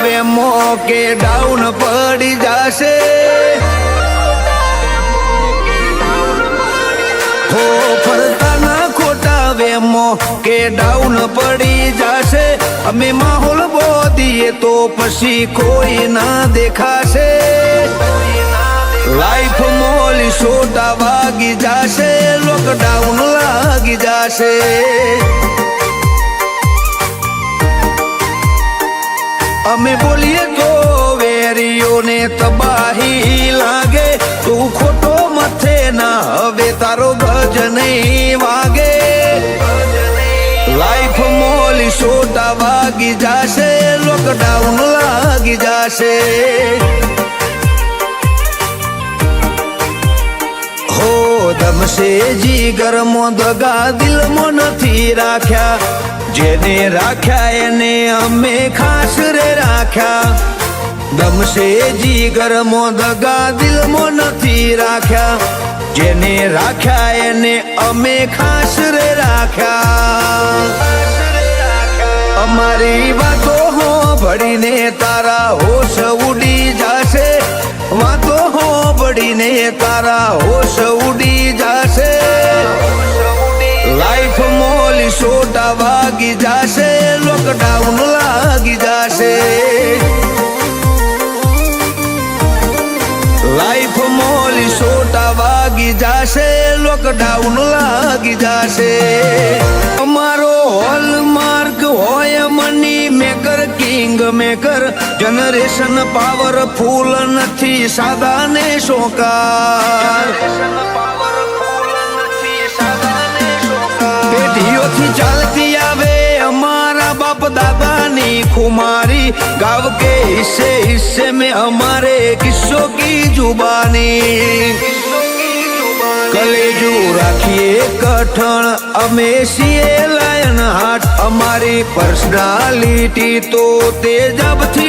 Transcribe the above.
વેમો કે ડાઉન પડી જશે હો ફરતાના ખોટા વેમો કે ડાઉન પડી જશે અમે માહોલ બોધીએ તો પછી કોઈ ના દેખાશે લાઈફ મોલી સોટા વાગી જશે લોકડાઉન લાગી જશે અમે બોલીએ તો વેરીઓને તબાહી લાગે તું ખોટો મથે ના હવે તારો ગજ નહીં વાગે લાઈફ મોલી સોટા વાગી જશે લોકડાઉન લાગી જશે હો દમશે જીગરમો દગા દિલમાં નથી રાખ્યા જેને રાખ્યા એને અમે ખાસ રે રાખ્યા દમશે જીગરમો દગા દિલમાં નથી રાખ્યા જેને રાખ્યા એને અમે ખાસ રે રાખ્યા અમારી વાતો હો ભળીને તારા હોશ ઉડી જશે વાતો હો ભળીને તારા હોશ ઉડી જશે લાઈફ મોલી સોટા વાગી જશે લોકડાઉન લાગી જશે લાઈફ મોલી સોટા વાગી જશે લોકડાઉન લાગી જશે અમારો હોલમાર્ક હોય money maker king maker generation powerful નથી સાદા ને શોકાર પેઢીઓથી ચાલતી આવે અમારા બાપ દાદાની ખુમારી ગાવ કે હિસ્સે હિસ્સે में हमारे किस्सों की जुबानी कलेजू राखिए कठण અમે છીએ લાયન હાટ અમારી પર્સનાલિટી તો તેજબથી